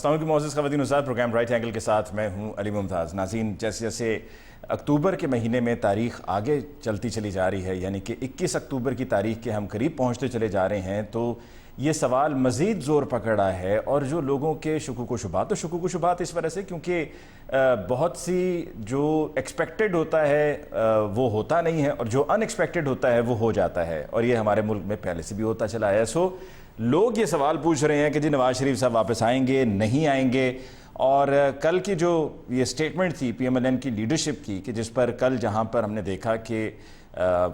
السلام علیکم معزز خواتین حضرات، پروگرام رائٹ اینگل کے ساتھ میں ہوں علی ممتاز۔ ناظرین، جیسے جیسے اکتوبر کے مہینے میں تاریخ آگے چلتی چلی جا رہی ہے، یعنی کہ 21 اکتوبر کی تاریخ کے ہم قریب پہنچتے چلے جا رہے ہیں، تو یہ سوال مزید زور پکڑا ہے اور جو لوگوں کے شکوک و شبہات اس وجہ سے کیونکہ بہت سی جو ایکسپیکٹڈ ہوتا ہے وہ ہوتا نہیں ہے اور جو ان ایکسپیکٹڈ ہوتا ہے وہ ہو جاتا ہے، اور یہ ہمارے ملک میں پہلے سے بھی ہوتا چلا ہے۔ سو لوگ یہ سوال پوچھ رہے ہیں کہ جی نواز شریف صاحب واپس آئیں گے نہیں آئیں گے، اور کل کی جو یہ سٹیٹمنٹ تھی پی ایم ایل این کی لیڈرشپ کی، کہ جس پر کل جہاں پر ہم نے دیکھا کہ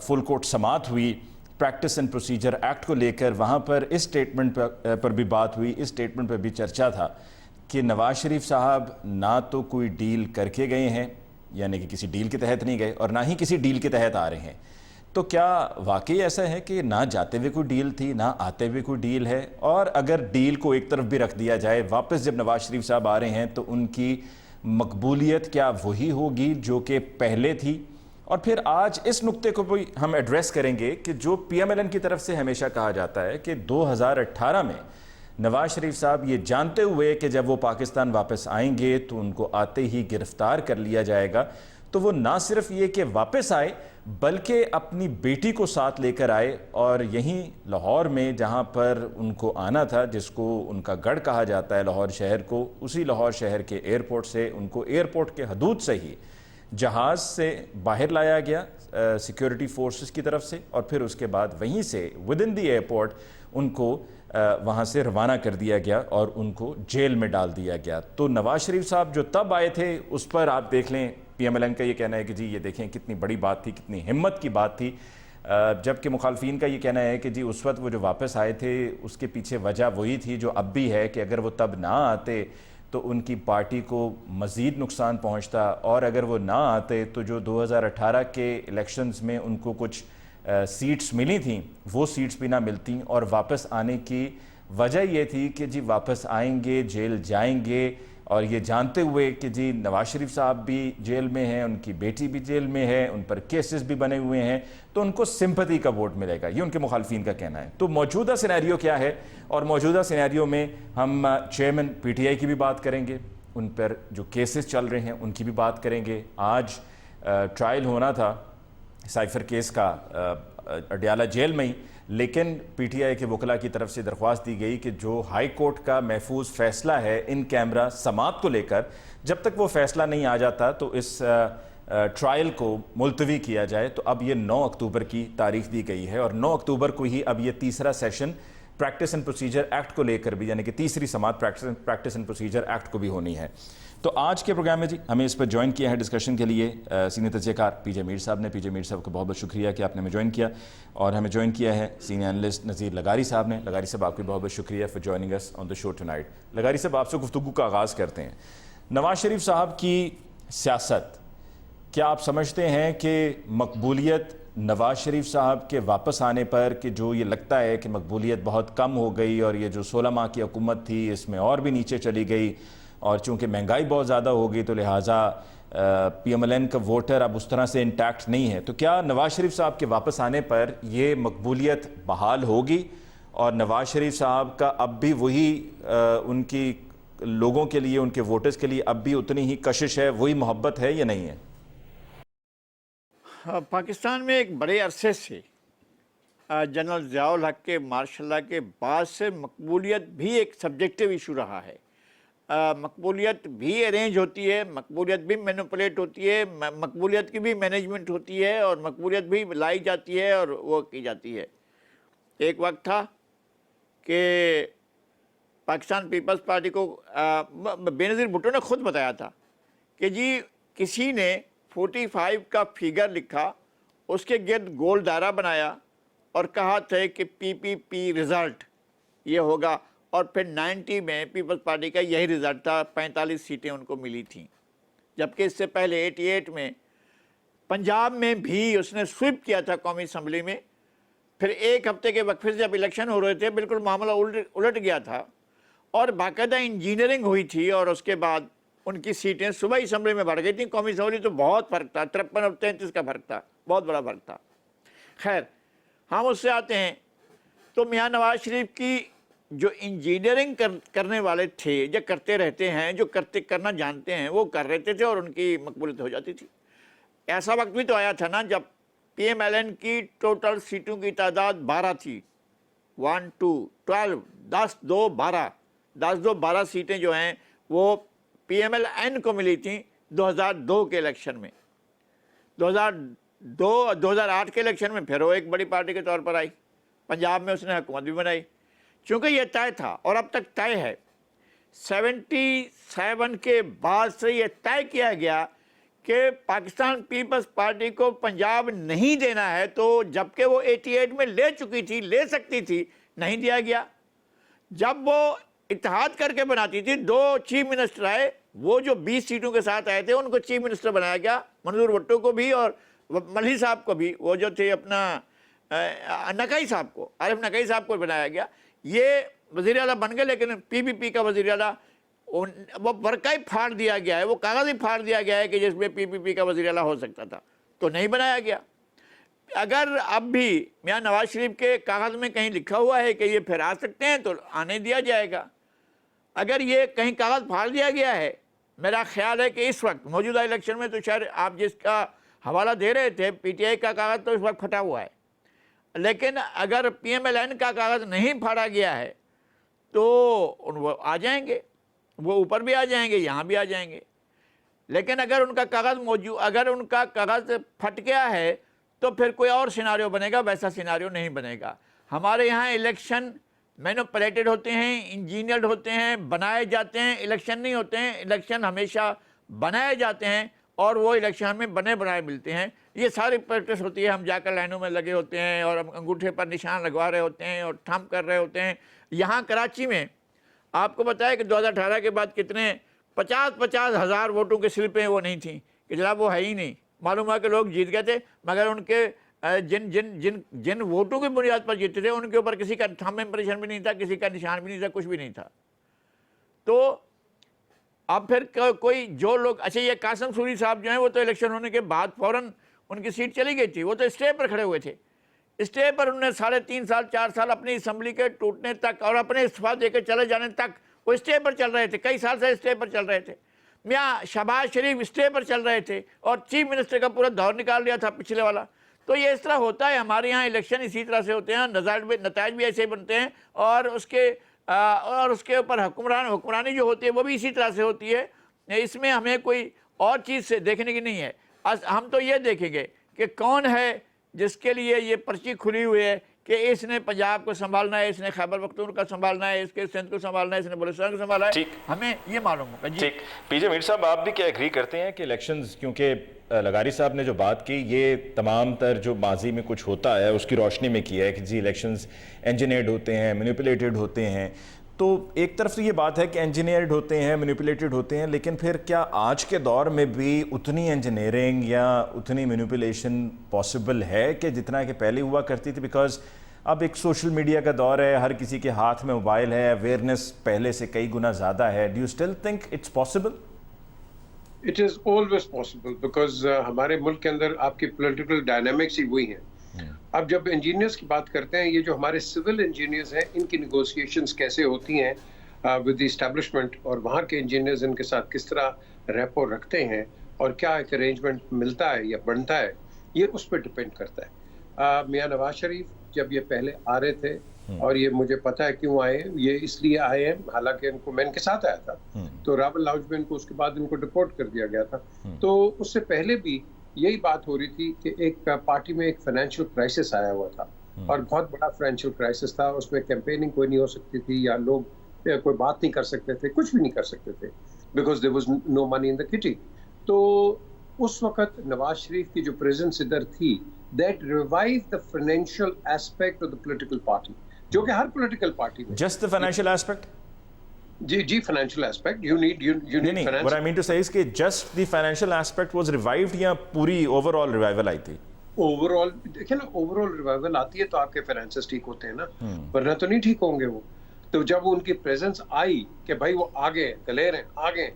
فل کورٹ سماعت ہوئی پریکٹس اینڈ پروسیجر ایکٹ کو لے کر، وہاں پر اس سٹیٹمنٹ پر بھی بات ہوئی، اس سٹیٹمنٹ پر بھی چرچا تھا کہ نواز شریف صاحب نہ تو کوئی ڈیل کر کے گئے ہیں، یعنی کہ کسی ڈیل کے تحت نہیں گئے، اور نہ ہی کسی ڈیل کے تحت آ رہے ہیں۔ تو کیا واقعی ایسا ہے کہ نہ جاتے ہوئے کوئی ڈیل تھی، نہ آتے ہوئے کوئی ڈیل ہے؟ اور اگر ڈیل کو ایک طرف بھی رکھ دیا جائے، واپس جب نواز شریف صاحب آ رہے ہیں تو ان کی مقبولیت کیا وہی ہوگی جو کہ پہلے تھی؟ اور پھر آج اس نقطے کو بھی ہم ایڈریس کریں گے کہ جو پی ایم ایل این کی طرف سے ہمیشہ کہا جاتا ہے کہ 2018 میں نواز شریف صاحب یہ جانتے ہوئے کہ جب وہ پاکستان واپس آئیں گے تو ان کو آتے ہی گرفتار کر لیا جائے گا، تو وہ نہ صرف یہ کہ واپس آئے بلکہ اپنی بیٹی کو ساتھ لے کر آئے، اور یہیں لاہور میں جہاں پر ان کو آنا تھا، جس کو ان کا گڑھ کہا جاتا ہے لاہور شہر کو، اسی لاہور شہر کے ایئرپورٹ سے ان کو ایئرپورٹ کے حدود سے ہی جہاز سے باہر لایا گیا سیکیورٹی فورسز کی طرف سے، اور پھر اس کے بعد وہیں سے with in the airport in کو وہاں سے روانہ کر دیا گیا اور ان کو جیل میں ڈال دیا گیا۔ تو نواز شریف صاحب جو تب آئے تھے اس پر آپ دیکھ لیں پی ایم ایل این کا یہ کہنا ہے کہ جی یہ دیکھیں کتنی بڑی بات تھی، کتنی ہمت کی بات تھی، جبکہ مخالفین کا یہ کہنا ہے کہ جی اس وقت وہ جو واپس آئے تھے اس کے پیچھے وجہ وہی تھی جو اب بھی ہے، کہ اگر وہ تب نہ آتے تو ان کی پارٹی کو مزید نقصان پہنچتا، اور اگر وہ نہ آتے تو جو 2018 کے الیکشنز میں ان کو کچھ سیٹس ملی تھیں وہ سیٹس بھی نہ ملتیں، اور واپس آنے کی وجہ یہ تھی کہ جی واپس آئیں گے جیل جائیں گے، اور یہ جانتے ہوئے کہ جی نواز شریف صاحب بھی جیل میں ہیں، ان کی بیٹی بھی جیل میں ہے، ان پر کیسز بھی بنے ہوئے ہیں، تو ان کو سمپتھی کا ووٹ ملے گا، یہ ان کے مخالفین کا کہنا ہے۔ تو موجودہ سینیریو کیا ہے، اور موجودہ سینیریو میں ہم چیئرمین پی ٹی آئی کی بھی بات کریں گے، ان پر جو کیسز چل رہے ہیں ان کی بھی بات کریں گے۔ آج ٹرائل ہونا تھا سائفر کیس کا اڈیالہ جیل میں ہی، لیکن پی ٹی آئی کے وکلاء کی طرف سے درخواست دی گئی کہ جو ہائی کورٹ کا محفوظ فیصلہ ہے ان کیمرہ سماعت کو لے کر، جب تک وہ فیصلہ نہیں آ جاتا تو اس ٹرائل کو ملتوی کیا جائے۔ تو اب یہ 9 اکتوبر کی تاریخ دی گئی ہے، اور 9 اکتوبر کو ہی اب یہ تیسرا session practice and procedure act کو لے کر بھی، یعنی کہ تیسری سماعت پریکٹس اینڈ پروسیجر ایکٹ کو بھی ہونی ہے۔ تو آج کے پروگرام میں جی ہمیں اس پر جوائن کیا ہے ڈسکشن کے لیے سینئر تجزیہ کار پی جے میر صاحب نے۔ پی جے میر صاحب کو بہت بہت شکریہ کہ آپ نے ہمیں جوائن کیا، اور ہمیں جوائن کیا ہے سینئر انالسٹ نذیر لغاری صاحب نے۔ لغاری صاحب آپ کو بہت بہت شکریہ for joining us on the show tonight. لغاری صاحب آپ سے گفتگو کا آغاز کرتے ہیں۔ نواز شریف صاحب کی سیاست، کیا آپ سمجھتے ہیں کہ مقبولیت نواز شریف صاحب کے واپس آنے پر، کہ جو یہ لگتا ہے کہ مقبولیت بہت کم ہو گئی اور یہ جو 16 ماہ کی حکومت تھی اس میں اور بھی نیچے چلی گئی، اور چونکہ مہنگائی بہت زیادہ ہو گئی تو لہٰذا پی ایم ایل این کا ووٹر اب اس طرح سے انٹیکٹ نہیں ہے، تو کیا نواز شریف صاحب کے واپس آنے پر یہ مقبولیت بحال ہوگی، اور نواز شریف صاحب کا اب بھی وہی ان کی لوگوں کے لیے، ان کے ووٹرز کے لیے اب بھی اتنی ہی کشش ہے، وہی محبت ہے یا نہیں ہے؟ پاکستان میں ایک بڑے عرصے سے جنرل ضیاء الحق کے مارشل اللہ کے بعد سے مقبولیت بھی ایک سبجیکٹیو ایشو رہا ہے۔ مقبولیت بھی ارینج ہوتی ہے، مقبولیت بھی مینوپولیٹ ہوتی ہے، مقبولیت کی بھی مینجمنٹ ہوتی ہے، اور مقبولیت بھی لائی جاتی ہے اور وہ کی جاتی ہے۔ ایک وقت تھا کہ پاکستان پیپلز پارٹی کو بے نظیر بھٹو نے خود بتایا تھا کہ جی کسی نے 45 کا فیگر لکھا، اس کے گرد گول دائرہ بنایا اور کہا تھا کہ پی پی پی رزلٹ یہ ہوگا، اور پھر 90 میں پیپلز پارٹی کا یہی رزلٹ تھا، 45 سیٹیں ان کو ملی تھیں۔ جبکہ اس سے پہلے 88 میں پنجاب میں بھی اس نے سویپ کیا تھا قومی اسمبلی میں، پھر ایک ہفتے کے وقفے سے جب الیکشن ہو رہے تھے بالکل معاملہ الٹ گیا تھا، اور باقاعدہ انجینئرنگ ہوئی تھی، اور اس کے بعد ان کی سیٹیں صوبائی اسمبلی میں بڑھ گئی تھیں۔ قومی اسمبلی تو بہت فرق تھا، 53 اور 33 کا فرق تھا، بہت بڑا فرق تھا۔ خیر، ہم اس سے آتے ہیں تو میاں نواز شریف کی جو انجینئرنگ کرنے والے تھے یا کرتے رہتے ہیں، جو کرنا جانتے ہیں، وہ کر رہتے تھے اور ان کی مقبولیت ہو جاتی تھی۔ ایسا وقت بھی تو آیا تھا نا جب پی ایم ایل این کی ٹوٹل سیٹوں کی تعداد 12 تھی، 1 2 12 10 2 12 10 2 12 سیٹیں جو ہیں وہ پی ایم ایل این کو ملی تھیں 2002 کے الیکشن میں۔ 2008 کے الیکشن میں پھر وہ ایک بڑی پارٹی کے طور پر آئی، پنجاب میں اس نے حکومت بھی بنائی، چونکہ یہ طے تھا اور اب تک طے ہے۔ 77 کے بعد سے یہ طے کیا گیا کہ پاکستان پیپلز پارٹی کو پنجاب نہیں دینا ہے، تو جبکہ وہ 88 میں لے چکی تھی، لے سکتی تھی، نہیں دیا گیا۔ جب وہ اتحاد کر کے بناتی تھی، 2 چیف منسٹر آئے، وہ جو 20 سیٹوں کے ساتھ آئے تھے ان کو چیف منسٹر بنایا گیا، منظور بھٹو کو بھی اور ملھی صاحب کو بھی، وہ جو تھے اپنا نقوی صاحب کو، عارف نقوی صاحب کو بنایا گیا۔ یہ وزیر اعلیٰ بن گئے، لیکن پی پی پی کا وزیر اعلیٰ وہ ورقہ ہی پھاڑ دیا گیا ہے، وہ کاغذ ہی پھاڑ دیا گیا ہے کہ جس میں پی پی پی کا وزیر اعلیٰ ہو سکتا تھا، تو نہیں بنایا گیا۔ اگر اب بھی میاں نواز شریف کے کاغذ میں کہیں لکھا ہوا ہے کہ یہ پھر آ سکتے ہیں تو آنے دیا جائے گا۔ اگر یہ کہیں کاغذ پھاڑ دیا گیا ہے، میرا خیال ہے کہ اس وقت موجودہ الیکشن میں تو شاید آپ جس کا حوالہ دے رہے تھے پی ٹی آئی کا کاغذ تو اس وقت پھٹا ہوا ہے، لیکن اگر پی ایم ایل این کا کاغذ نہیں پھاڑا گیا ہے تو وہ آ جائیں گے، وہ اوپر بھی آ جائیں گے، یہاں بھی آ جائیں گے۔ لیکن اگر ان کا کاغذ پھٹ گیا ہے تو پھر کوئی اور سیناریو بنے گا، ویسا سیناریو نہیں بنے گا۔ ہمارے یہاں الیکشن مینوپولیٹڈ ہوتے ہیں، انجینئرڈ ہوتے ہیں، بنائے جاتے ہیں، الیکشن نہیں ہوتے ہیں، الیکشن ہمیشہ بنائے جاتے ہیں اور وہ الیکشن ہمیں بنے بنائے ملتے ہیں۔ یہ ساری پریکٹس ہوتی ہے، ہم جا کر لائنوں میں لگے ہوتے ہیں اور ہم انگوٹھے پر نشان لگوا رہے ہوتے ہیں اور تھم کر رہے ہوتے ہیں۔ یہاں کراچی میں آپ کو بتایا کہ 2018 کے بعد کتنے 50 ہزار ووٹوں کی سلپیں وہ نہیں تھیں کہ جناب وہ ہے ہی نہیں، معلوم ہوا کہ لوگ جیت گئے تھے، مگر ان کے جن ووٹوں کی بنیاد پر جیتے تھے ان کے اوپر کسی کا تھم امپریشن بھی نہیں تھا، کسی کا نشان بھی نہیں تھا، کچھ بھی نہیں تھا۔ تو اب پھر کوئی جو لوگ، اچھا یہ قاسم سوری صاحب جو ہیں وہ تو الیکشن ہونے کے بعد فوراً ان کی سیٹ چلی گئی تھی، وہ تو اسٹے پر کھڑے ہوئے تھے، اسٹے پر انہوں نے 3.5 سال 4 سال اپنی اسمبلی کے ٹوٹنے تک اور اپنے استعفیٰ دے کے چلے جانے تک وہ اسٹے پر چل رہے تھے، کئی سال سے اسٹے پر چل رہے تھے۔ میاں شہباز شریف اسٹے پر چل رہے تھے اور چیف منسٹر کا پورا دور نکال لیا تھا پچھلے والا۔ تو یہ اس طرح ہوتا ہے، ہمارے یہاں الیکشن اسی طرح سے ہوتے ہیں، نتائج بھی ایسے بنتے ہیں اور اس کے اوپر حکمرانی جو ہوتی ہے وہ بھی اسی طرح سے ہوتی ہے۔ اس میں ہمیں کوئی اور چیز سے دیکھنے کی نہیں ہے، ہم تو یہ دیکھیں گے کہ کون ہے جس کے لیے یہ پرچی کھلی ہوئی ہے کہ اس نے پنجاب کو سنبھالنا ہے، اس نے خیبر پختونخوا کو سنبھالنا ہے، اس کے سندھ کو سنبھالنا ہے، اس نے بلوچستان کو سنبھالنا ہے، ہمیں یہ معلوم ہوگا۔ جی ٹھیک، پی جے میر صاحب آپ بھی کیا ایگری کرتے ہیں کہ الیکشنز، کیونکہ لغاری صاحب نے جو بات کی یہ تمام تر جو ماضی میں کچھ ہوتا ہے اس کی روشنی میں کیا ہے کہ جی الیکشنز انجینئرڈ ہوتے ہیں، مینیپولیٹڈ ہوتے ہیں، تو ایک طرف سے یہ بات ہے کہ انجینئرڈ ہوتے ہیں، مینیپولیٹڈ ہوتے ہیں، لیکن پھر کیا آج کے دور میں بھی اتنی انجینئرنگ یا اتنی مینیپولیشن پاسبل ہے کہ جتنا کہ پہلے ہوا کرتی تھی؟ بیکاز اب ایک سوشل میڈیا کا دور ہے، ہر کسی کے ہاتھ میں موبائل ہے، اویئرنیس پہلے سے کئی گنا زیادہ ہے۔ Do you still think it's possible? It is always possible, because ہمارے ملک کے اندر آپ کی پولیٹیکل ڈائنامکس ہی وہی ہیں۔ اب جب انجینئرس کی بات کرتے ہیں، یہ جو ہمارے سول انجینئرز ہیں ان کی نیگوسیشنز کیسے ہوتی ہیں ود دی اسٹیبلشمنٹ، اور وہاں کے انجینئرز ان کے ساتھ کس طرح ریپو رکھتے ہیں اور کیا ایک ارینجمنٹ ملتا ہے یا بنتا ہے، یہ اس پہ ڈپینڈ کرتا ہے۔ میاں نواز شریف جب یہ پہلے آ رہے تھے، اور یہ مجھے پتہ ہے کیوں آئے ہیں، یہ اس لیے آئے ہیں، حالانکہ میں ان کے ساتھ آیا تھا تو راول لاؤج میں ان کو اس کے بعد ان کو ڈپورٹ کر دیا گیا تھا، تو اس سے پہلے بھی یہی بات ہو رہی تھی کہ ایک پارٹی میں ایک فائنینشیل کرائسس آیا ہوا تھا اور بہت بڑا فائنینشیل کرائسس تھا، اس میں کیمپیننگ کوئی نہیں ہو سکتی تھی یا لوگ کوئی بات نہیں کر سکتے تھے، کچھ بھی نہیں کر سکتے تھے، بیکاز دیر واز نو منی ان دا کٹی۔ تو اس وقت نواز شریف کی جو پریزنس ادھر تھی، that revive the financial aspect of the political party, جو کہ ہر پولیٹیکل پارٹی میں جسٹ دا فائنینشیل ایسپیکٹ؟ جی financial aspect, you need finance. what I mean to say is کہ just the financial aspect was revived یا پوری over all revival آئی تھی؟ Over all دیکھیں نا، اوور آل ریوائول آتی ہے تو آپ کے فائنینسز ٹھیک ہوتے ہیں نا، ورنہ تو نہیں ٹھیک ہوں گے وہ۔ تو جب ان کی پریزنس آئی کہ بھائی وہ آگے دلیر ہیں، آگے،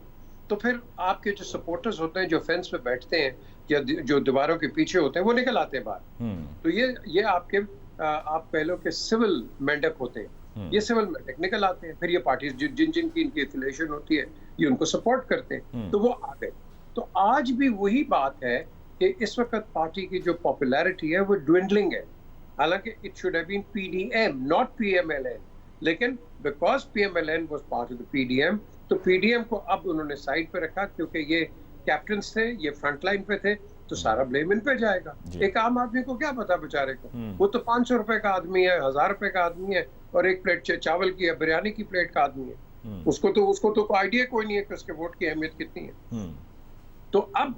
تو پھر آپ کے جو سپورٹرز ہوتے ہیں جو فینس پہ بیٹھتے ہیں یا جو دیواروں کے پیچھے ہوتے ہیں وہ نکل آتے ہیں باہر۔ تو یہ آپ کے آپ کہہ لو کہ سول مینڈک ہوتے ہیں، یہ سول مینڈک نکل آتے ہیں، پھر یہ پارٹیز جن کی ان کی افیلیشن ہوتی ہے یہ ان کو سپورٹ کرتے ہیں، تو وہ آ گئے. تو آج بھی وہی بات ہے کہ اس وقت پارٹی کی جو پاپولیرٹی ہے وہ ڈوینڈلنگ ہے، حالانکہ it should have been P D M not P M L N, لیکن because P M L N was part of the P D M, تو پی ڈی ایم کو اب انہوں نے سائڈ پہ رکھا کیونکہ یہ کیپٹنز تھے، یہ فرنٹ لائن پہ تھے، تو سارا بلیم ان پہ جائے گا. ایک عام آدمی کو کیا پتا بیچارے کو، وہ تو 500 روپے کا آدمی ہے، 1000 روپے کا آدمی ہے، اور ایک پلیٹ چاول کی یا بریانی کی پلیٹ کا آدمی ہے، اس کو تو کوئی آئیڈیا کوئی نہیں ہے کہ اس کے ووٹ کی اہمیت کتنی ہے. تو اب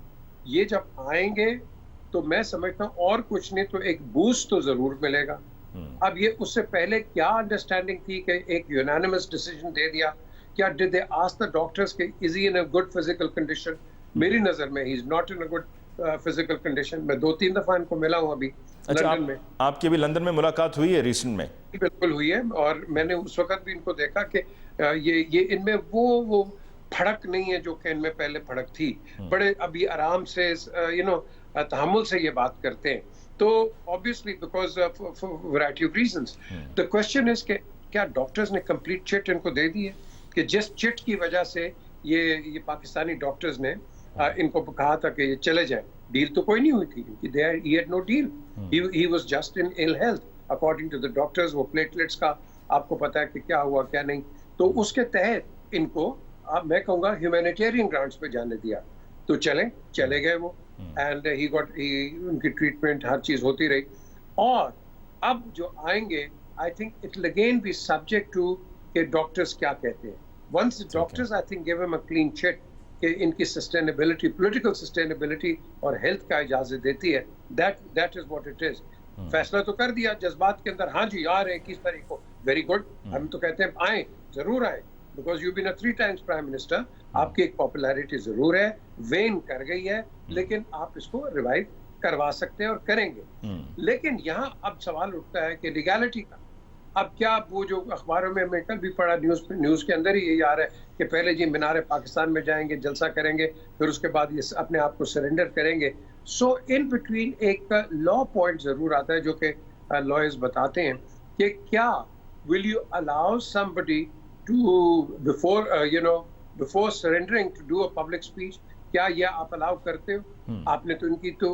یہ جب آئیں گے تو میں سمجھتا ہوں اور کچھ نہیں تو ایک بوسٹ تو ضرور ملے گا. اب یہ اس سے پہلے کیا انڈرسٹینڈنگ تھی کہ ایک یونانیمس ڈیسیجن دے دیا، کیا ڈڈ دے آسک دی ڈاکٹرز کہ is he in a good physical condition? میری نظر میں he is not in a good physical condition. میں 2-3 دفعہ ان کو ملا ہوں ابھی لندن میں. آپ کی ابھی لندن میں ملاقات ہوئی ہے ریسنٹ میں؟ بالکل ہوئی ہے، اور میں نے اس وقت بھی ان کو دیکھا کہ یہ ان میں وہ پھڑک نہیں ہے جو کہ ان میں پہلے پھڑک تھی. بڑے ابھی آرام سے تحمل سے یہ بات کرتے ہیں. تو obviously because for variety of reasons the question is کہ کیا ڈاکٹرز نے کمپلیٹ چٹ ان کو دے دی ہے کہ جس چٹ کی وجہ سے یہ پاکستانی ڈاکٹرز نے ان کو کہا تھا کہ یہ چلے جائیں. ڈیل تو کوئی نہیں ہوئی تھی، he had no deal, he was just in ill health according to the doctors. وہ پلیٹلیٹس کا آپ کو پتا ہے کہ کیا ہوا کیا نہیں، تو اس کے تحت ان کو میں کہوں گا ہیومینیٹیرین گراؤنڈس پہ جانے دیا. تو چلے گئے وہ، اینڈ ان کی ٹریٹمنٹ ہر چیز ہوتی رہی. اور اب جو آئیں گے I think it will again be subject to کہ ڈاکٹرز کیا کہتے ہیں. Once doctors I think give ہم اے کلین چٹ کہ ان کی سسٹینیبلٹی، پولیٹیکل سسٹینیبلٹی اور ہیلتھ کا اجازت دیتی ہے، that is what it is. فیصلہ تو کر دیا جذبات کے اندر، ہاں جی آ رہے ہیں 21 تاریخ کو، ویری گڈ. ہم تو کہتے ہیں آئیں، ضرور آئیں، because you been a 3 times prime minister. آپ کی ایک پاپولیرٹی ضرور ہے، وین کر گئی ہے، لیکن آپ اس کو ریوائو کروا سکتے ہیں اور کریں گے. لیکن یہاں اب سوال اٹھتا ہے کہ لیگیلٹی کا. اب کیا وہ جو اخباروں میں کل بھی پڑھا، نیوز کے اندر ہی یہی آ رہا ہے کہ پہلے جی مینار پاکستان میں جائیں گے، جلسہ کریں گے، پھر اس کے بعد یہ اپنے آپ کو سرنڈر کریں گے. سو ان بٹوین ایک لا پوائنٹ ضرور آتا ہے جو کہ لائرز بتاتے ہیں کہ کیا will you allow somebody to before surrendering to do a public speech. کیا یہ آپ الاؤ کرتے ہو؟ آپ نے تو ان کی تو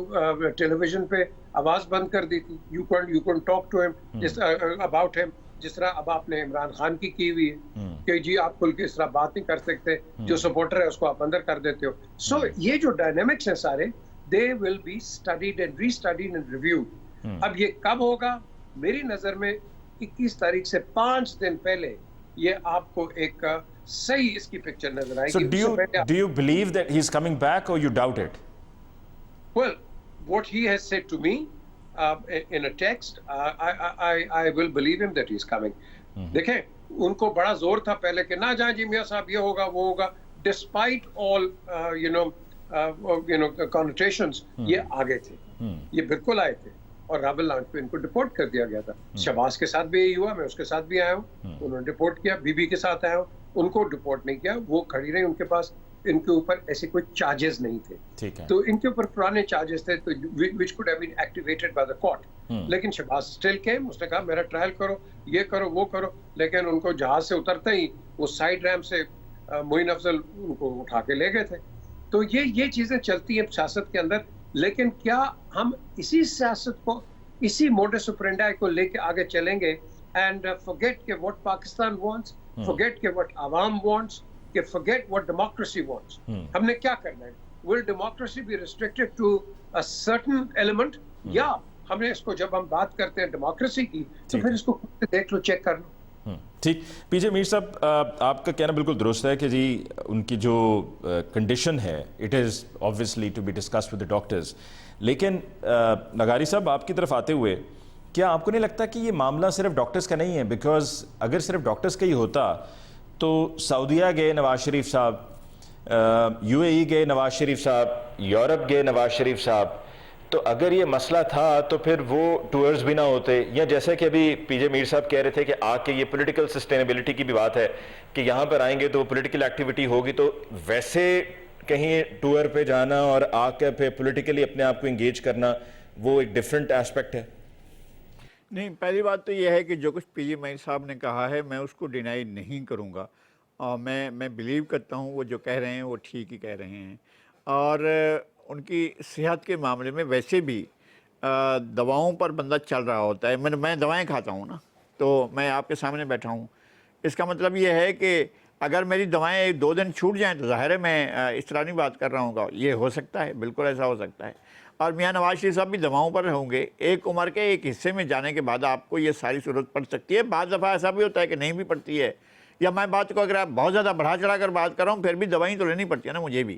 ٹیلی ویژن پہ آواز بند کر دی تھی. یو کین ٹاک ٹو ہم اباؤٹ ہم، جس طرح اب آپ نے عمران خان کی ہوئی ہے کہ جی آپ کھل کے اس طرح بات نہیں کر سکتے، جو سپورٹر ہے اس کو آپ اندر کر دیتے ہو. سو یہ جو ڈائنامکس ہیں سارے، they will be studied and restudied and reviewed. اب یہ کب ہوگا؟ میری نظر میں 21 تاریخ سے 5 دن پہلے یہ آپ کو ایک صحیح اس کی پکچر نظر آئے So گی. do you believe that he's coming back or you doubt it? Well, what he has said to me in a text, I will believe him that he's coming. دیکھیں ان کو بڑا زور تھا پہلے کہ نہ جائیں جی میاں صاحب، یہ ہوگا وہ ہوگا. ڈسپائٹ آل connotations یہ آگے تھے، یہ بالکل آئے تھے. اور رابل لانچ پہ ان کو ڈپورٹ کر دیا گیا تھا. شہباز کے ساتھ بھی یہی ہوا، میں اس کے ساتھ بھی آیا ہوں، انہوں نے ڈپورٹ کیا. بی بی کے ساتھ آیا ہوں، ان کو ڈپورٹ نہیں کیا، وہ کھڑی رہی. ان کے پاس ان کے اوپر ایسے کوئی چارجز نہیں تھے، تو ان کے اوپر پرانے چارجز تھے تو which could have been activated by the court. لیکن شہباز اسٹل came، اس نے کہا میرا ٹرائل کرو، یہ کرو وہ کرو. لیکن ان کو جہاز سے اترتے ہی وہ سائڈ ریمپ سے معین افضل ان کو اٹھا کے لے گئے تھے. تو یہ چیزیں چلتی ہیں سیاست کے اندر. لیکن کیا ہم اسی سیاست کو، اسی موڈس آپرینڈی کو لے کے آگے چلیں گے اینڈ forget کہ what پاکستان wants, forget کہ what عوام wants, کہ forget what democracy wants. ہم نے کیا کرنا ہے؟ Will democracy be restricted to a certain element? یا ہم نے اس کو، جب ہم بات کرتے ہیں ڈیموکریسی کی، تو پھر اس کو دیکھ لو، چیک کر لو. ٹھیک. پی جے میر صاحب، آپ کا کہنا بالکل درست ہے کہ جی ان کی جو کنڈیشن ہے it is obviously to be discussed with the doctors. لیکن نگاری صاحب آپ کی طرف آتے ہوئے، کیا آپ کو نہیں لگتا کہ یہ معاملہ صرف ڈاکٹرز کا نہیں ہے؟ بیکاز اگر صرف ڈاکٹرز کا ہی ہوتا تو سعودیہ گئے نواز شریف صاحب، یو اے ای گئے نواز شریف صاحب، یورپ گئے نواز شریف صاحب. تو اگر یہ مسئلہ تھا تو پھر وہ ٹورز بھی نہ ہوتے. یا جیسے کہ ابھی پی جے میر صاحب کہہ رہے تھے کہ آ کے یہ پولیٹیکل سسٹینیبلٹی کی بھی بات ہے کہ یہاں پر آئیں گے تو پولیٹیکل ایکٹیویٹی ہوگی، تو ویسے کہیں ٹور پہ جانا اور آ کے پھر پولیٹیکلی اپنے آپ کو انگیج کرنا وہ ایک ڈفرینٹ ایسپیکٹ ہے. نہیں، پہلی بات تو یہ ہے کہ جو کچھ پی جی معین صاحب نے کہا ہے میں اس کو ڈینائی نہیں کروں گا، اور میں بلیو کرتا ہوں وہ جو کہہ رہے ہیں وہ ٹھیک ہی کہہ رہے ہیں، اور ان کی صحت کے معاملے میں ویسے بھی دواؤں پر بندہ چل رہا ہوتا ہے. میں دوائیں کھاتا ہوں نا، تو میں آپ کے سامنے بیٹھا ہوں، اس کا مطلب یہ ہے کہ اگر میری دوائیں 2 دن چھوٹ جائیں تو ظاہر ہے میں اس طرح نہیں بات کر رہا ہوں گا. یہ ہو سکتا ہے، بالکل ایسا ہو سکتا ہے. اور میاں نواز شریف صاحب بھی دواؤں پر ہوں گے. ایک عمر کے ایک حصے میں جانے کے بعد آپ کو یہ ساری صورت پڑ سکتی ہے. بعض دفعہ ایسا بھی ہوتا ہے کہ نہیں بھی پڑتی ہے، یا میں بات کو اگر آپ بہت زیادہ بڑھا چڑھا کر بات کر رہا ہوں پھر بھی دوائیں تو لینی پڑتی ہے نا مجھے بھی.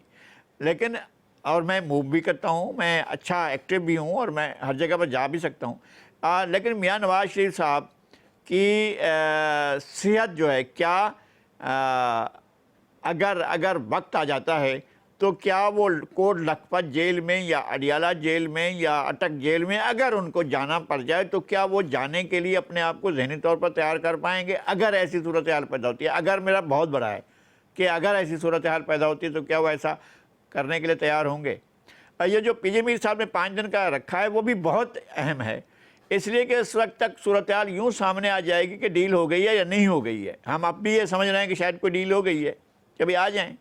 لیکن اور میں موو بھی کرتا ہوں، میں اچھا ایکٹیو بھی ہوں، اور میں ہر جگہ پر جا بھی سکتا ہوں. لیکن میاں نواز شریف صاحب کی صحت جو ہے کیا اگر وقت آ جاتا ہے تو کیا وہ کوٹ لکھپت جیل میں یا اڈیالہ جیل میں یا اٹک جیل میں اگر ان کو جانا پڑ جائے تو کیا وہ جانے کے لیے اپنے آپ کو ذہنی طور پر تیار کر پائیں گے؟ اگر ایسی صورتحال پیدا ہوتی ہے، اگر میرا بہت بڑا ہے کہ اگر ایسی صورتحال پیدا ہوتی ہے تو کیا وہ ایسا کرنے کے لیے تیار ہوں گے؟ یہ جو پی جے میر صاحب نے 5 دن کا رکھا ہے وہ بھی بہت اہم ہے، اس لیے کہ اس وقت تک صورتحال یوں سامنے آ جائے گی کہ ڈیل ہو گئی ہے یا نہیں ہو گئی ہے. ہم اب بھی یہ سمجھ رہے ہیں کہ شاید کوئی ڈیل ہو گئی ہے، کبھی آ جائیں.